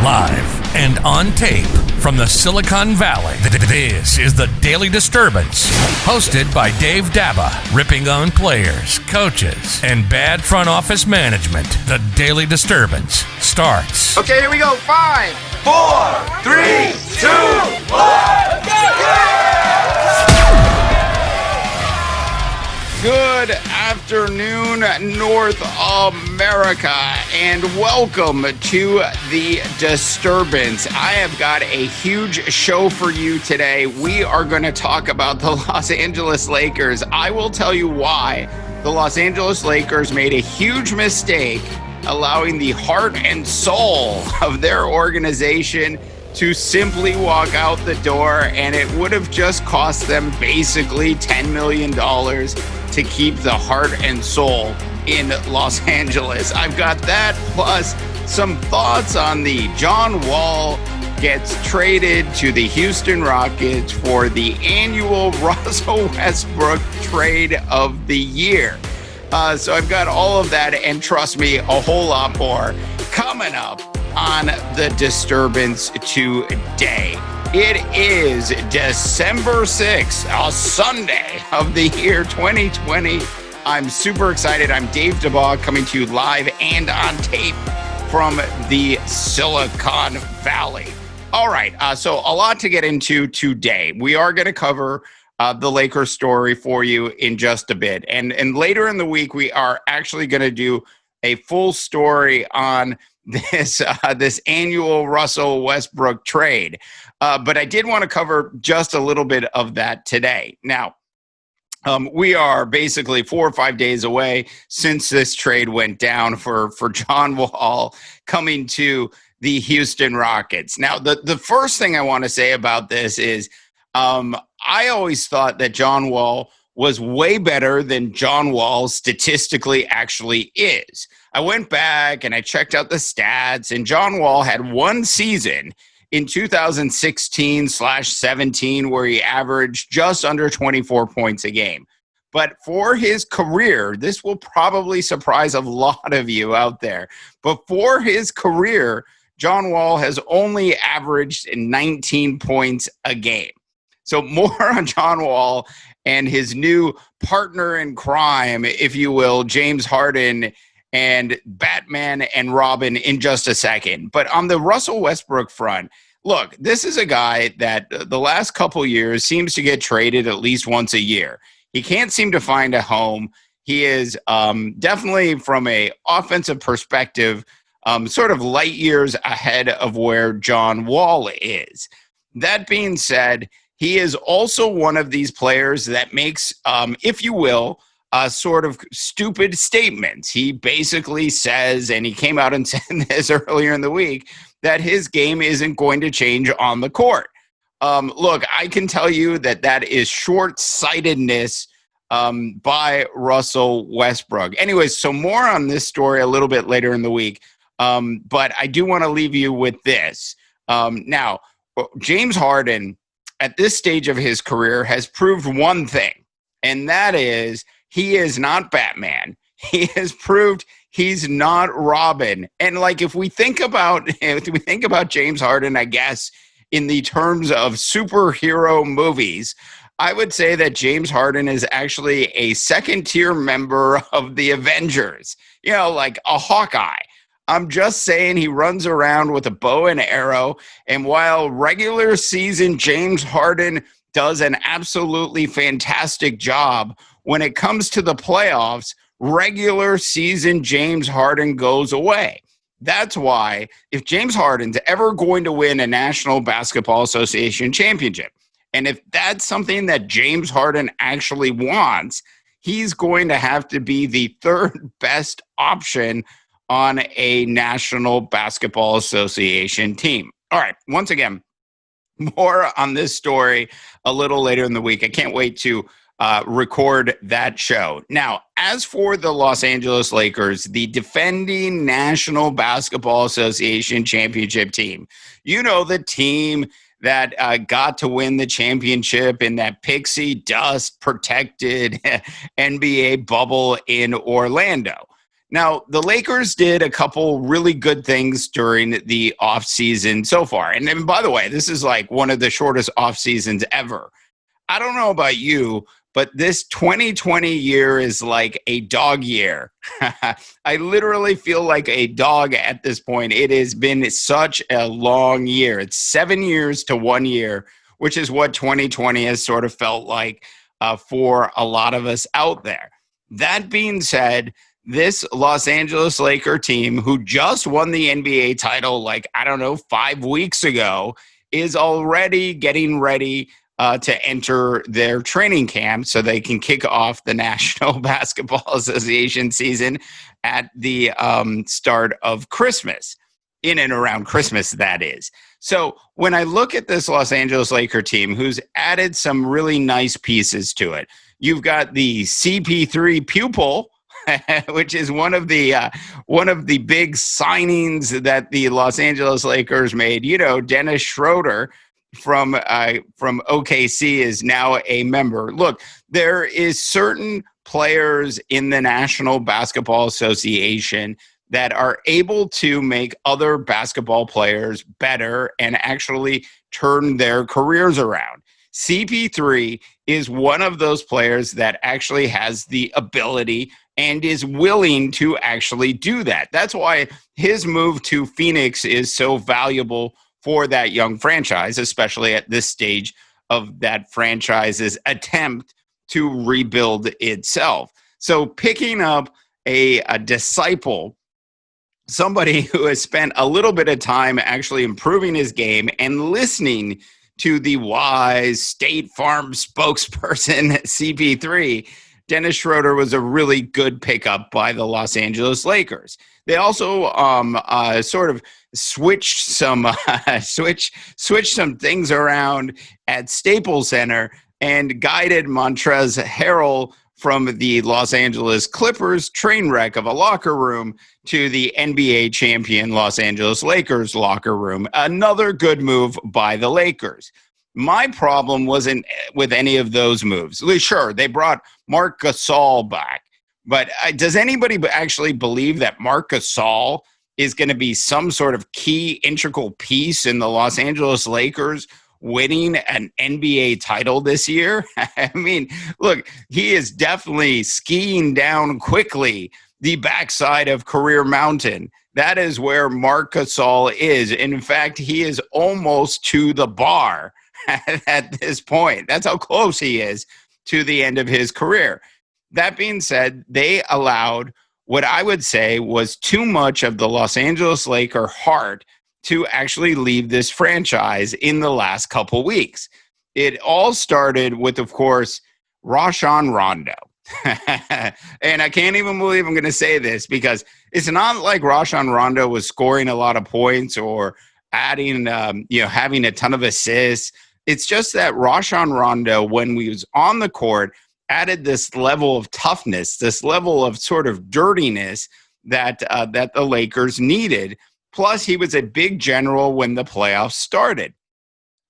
Live and on tape from the Silicon Valley, this is the Daily Disturbance, hosted by Dave Daba, ripping on players, coaches, and bad front office management. The Daily Disturbance starts. Okay, here we go. 5, 4, 3, 2, 1. Good afternoon, North America, and welcome to the Disturbance. I have got a huge show for you today. We are going to talk about the Los Angeles Lakers. I will tell you why the Los Angeles Lakers made a huge mistake allowing the heart and soul of their organization to simply walk out the door, and it would have just cost them basically $10 million to keep the heart and soul in Los Angeles. I've got that, plus some thoughts on the John Wall gets traded to the Houston Rockets for the annual Russell Westbrook trade of the year. So I've got all of that, and trust me, a whole lot more coming up on the Disturbance today. It is December 6th, a Sunday of the year 2020. I'm super excited. I'm Dave DeBaugh, coming to you live and on tape from the Silicon Valley. All right, so a lot to get into today. We are going to cover the Lakers story for you in just a bit. And later in the week, we are actually going to do a full story on this annual Russell Westbrook trade. But I did want to cover just a little bit of that today. Now, we are basically 4 or 5 days away since this trade went down for John Wall coming to the Houston Rockets. Now, the first thing I want to say about this is I always thought that John Wall was way better than John Wall statistically actually is. I went back and I checked out the stats, and John Wall had one season in 2016/17 where he averaged just under 24 points a game. But for his career, this will probably surprise a lot of you out there, but for his career, John Wall has only averaged 19 points a game. So more on John Wall and his new partner in crime, if you will, James Harden and Batman and Robin in just a second. But on the Russell Westbrook front, look, this is a guy that the last couple years seems to get traded at least once a year. He can't seem to find a home. He is definitely, from an offensive perspective, sort of light years ahead of where John Wall is. That being said, he is also one of these players that makes, if you will, sort of stupid statements. He basically says, and he came out and said this earlier in the week, that his game isn't going to change on the court. Look, I can tell you that is short-sightedness by Russell Westbrook. Anyways, so more on this story a little bit later in the week, but I do want to leave you with this. Now, James Harden, at this stage of his career, has proved one thing, and that is he is not Batman. He has proved he's not Robin. And like, if we think about James Harden, I guess, in the terms of superhero movies, I would say that James Harden is actually a second-tier member of the Avengers, like a Hawkeye. I'm just saying he runs around with a bow and arrow, and while regular season James Harden does an absolutely fantastic job, when it comes to the playoffs, regular season James Harden goes away. That's why if James Harden's ever going to win a National Basketball Association championship, and if that's something that James Harden actually wants, he's going to have to be the third best option on a National Basketball Association team. All right, once again, more on this story a little later in the week. I can't wait to record that show. Now, as for the Los Angeles Lakers, the defending National Basketball Association championship team, the team that got to win the championship in that pixie dust protected NBA bubble in Orlando. Now, the Lakers did a couple really good things during the offseason so far. And by the way, this is like one of the shortest off seasons ever. I don't know about you, but this 2020 year is like a dog year. I literally feel like a dog at this point. It has been such a long year. It's 7 years to 1 year, which is what 2020 has sort of felt like for a lot of us out there. That being said, this Los Angeles Laker team, who just won the NBA title, 5 weeks ago, is already getting ready to enter their training camp so they can kick off the National Basketball Association season at the start of Christmas, in and around Christmas, that is. So when I look at this Los Angeles Laker team, who's added some really nice pieces to it, you've got the CP3 pupil, which is one of the big signings that the Los Angeles Lakers made. You know, Dennis Schroder from OKC is now a member. Look, there is certain players in the National Basketball Association that are able to make other basketball players better and actually turn their careers around. CP3 is one of those players that actually has the ability and is willing to actually do that. That's why his move to Phoenix is so valuable for that young franchise, especially at this stage of that franchise's attempt to rebuild itself. So picking up a disciple, somebody who has spent a little bit of time actually improving his game and listening to the wise State Farm spokesperson, CP3, Dennis Schroder was a really good pickup by the Los Angeles Lakers. They also sort of switched some things around at Staples Center and guided Montrezl Harrell from the Los Angeles Clippers train wreck of a locker room to the NBA champion Los Angeles Lakers locker room. Another good move by the Lakers. My problem wasn't with any of those moves. Sure, they brought Marc Gasol back, but does anybody actually believe that Marc Gasol is going to be some sort of key integral piece in the Los Angeles Lakers winning an NBA title this year? I mean, look, he is definitely skiing down quickly the backside of Career Mountain. That is where Marc Gasol is. In fact, he is almost to the bar at this point. That's how close he is to the end of his career. That being said, they allowed what I would say was too much of the Los Angeles Laker heart to actually leave this franchise in the last couple weeks. It all started with, of course, Rajon Rondo. And I can't even believe I'm going to say this, because it's not like Rajon Rondo was scoring a lot of points or adding, having a ton of assists. It's just that Rajon Rondo, when he was on the court, added this level of toughness, this level of sort of dirtiness that the Lakers needed. Plus, he was a big general when the playoffs started.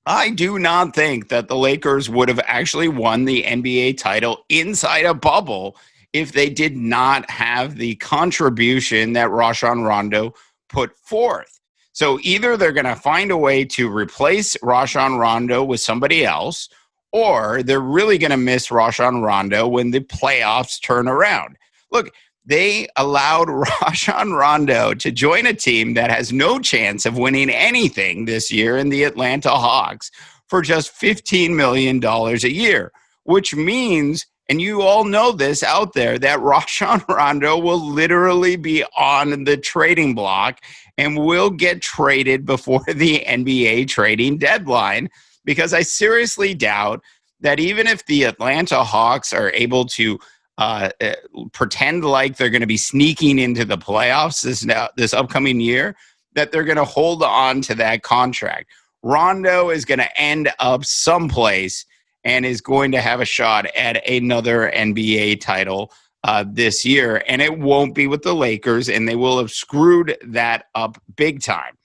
I do not think that the Lakers would have actually won the NBA title inside a bubble if they did not have the contribution that Rajon Rondo put forth. So either they're going to find a way to replace Rajon Rondo with somebody else, or they're really going to miss Rajon Rondo when the playoffs turn around. Look, they allowed Rajon Rondo to join a team that has no chance of winning anything this year in the Atlanta Hawks for just $15 million a year, which means, and you all know this out there, that Rajon Rondo will literally be on the trading block and will get traded before the NBA trading deadline, because I seriously doubt that even if the Atlanta Hawks are able to pretend like they're going to be sneaking into the playoffs this upcoming year, that they're going to hold on to that contract. Rondo is going to end up someplace and is going to have a shot at another NBA title this year, and it won't be with the Lakers, and they will have screwed that up big time.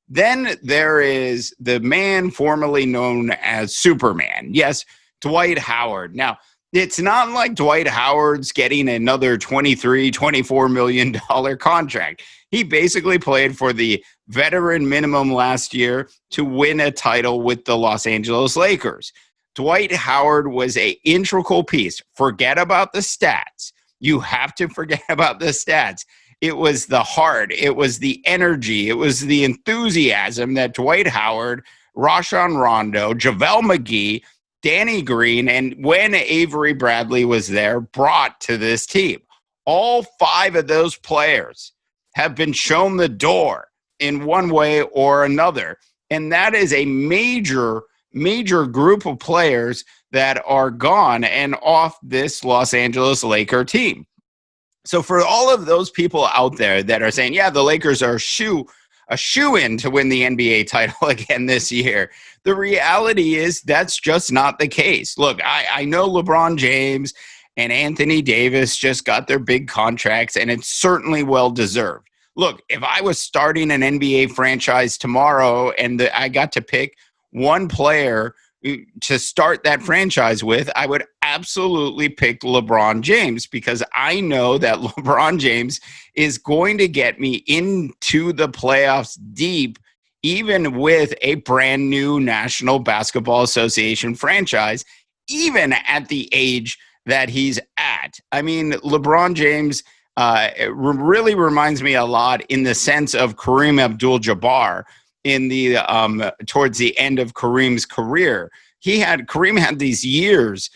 Then there is the man formerly known as Superman. Yes, Dwight Howard. Now, It's not like Dwight Howard's getting another $24 million contract. He basically played for the veteran minimum last year to win a title with the Los Angeles Lakers. Dwight Howard was an integral piece. Forget about the stats. You have to forget about the stats. It was the heart. It was the energy. It was the enthusiasm that Dwight Howard, Rajon Rondo, JaVale McGee, Danny Green, and when Avery Bradley was there, brought to this team. All 5 of those players have been shown the door in one way or another. And that is a major group of players that are gone and off this Los Angeles Laker team. So for all of those people out there that are saying, yeah, the Lakers are a shoe-in to win the NBA title again this year, the reality is that's just not the case. Look, I know LeBron James and Anthony Davis just got their big contracts, and it's certainly well-deserved. Look, if I was starting an NBA franchise tomorrow and I got to pick one player to start that franchise with, I would absolutely pick LeBron James, because I know that LeBron James is going to get me into the playoffs deep, even with a brand new National Basketball Association franchise, even at the age that he's at. I mean, LeBron James really reminds me a lot in the sense of Kareem Abdul-Jabbar in the towards the end of Kareem's career. Kareem had these years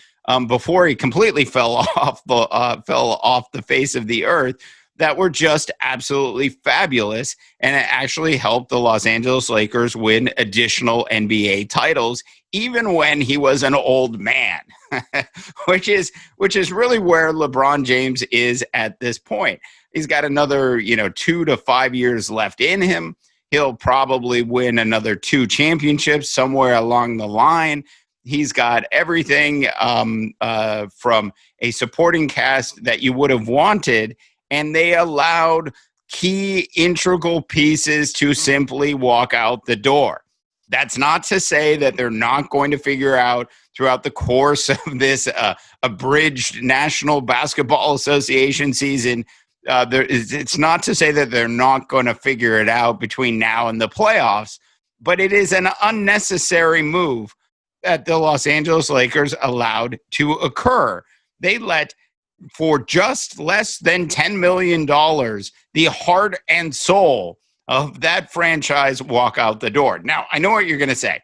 before he completely fell off the face of the earth that were just absolutely fabulous, and it actually helped the Los Angeles Lakers win additional NBA titles, even when he was an old man, which is really where LeBron James is at this point. He's got another 2 to 5 years left in him. He'll probably win another 2 championships somewhere along the line. He's got everything from a supporting cast that you would have wanted, and they allowed key integral pieces to simply walk out the door. That's not to say that they're not going to figure out throughout the course of this abridged National Basketball Association season. It's not to say that they're not going to figure it out between now and the playoffs, but it is an unnecessary move that the Los Angeles Lakers allowed to occur. They let, for just less than $10 million, the heart and soul of that franchise walk out the door. Now, I know what you're going to say.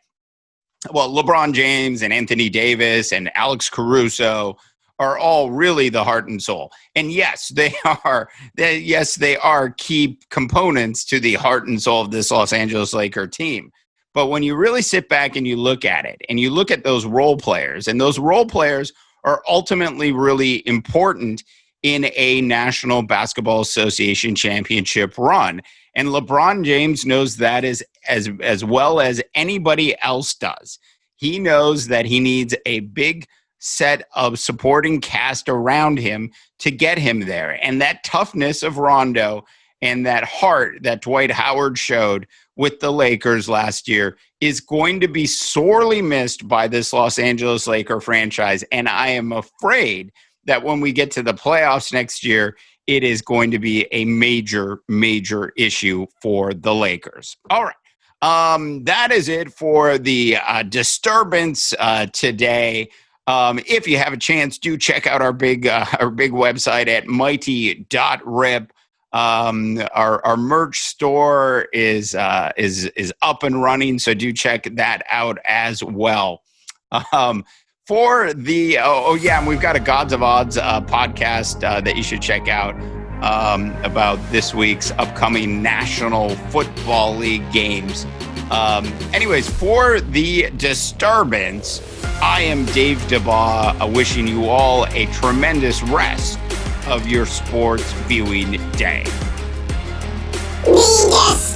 Well, LeBron James and Anthony Davis and Alex Caruso are all really the heart and soul. And yes, they are. They are key components to the heart and soul of this Los Angeles Laker team. But when you really sit back and you look at it, and you look at those role players, and those role players are ultimately really important in a National Basketball Association championship run. And LeBron James knows that as well as anybody else does. He knows that he needs a big set of supporting cast around him to get him there. And that toughness of Rondo and that heart that Dwight Howard showed with the Lakers last year is going to be sorely missed by this Los Angeles Laker franchise. And I am afraid that when we get to the playoffs next year, it is going to be a major, major issue for the Lakers. All right. That is it for the disturbance today. If you have a chance, do check out our big website at mighty.rip. Our merch store is up and running, so do check that out as well. For the and we've got a Gods of Odds podcast that you should check out about this week's upcoming National Football League games. Anyways, for the disturbance, I am Dave DeBaugh, wishing you all a tremendous rest of your sports viewing day. Venus.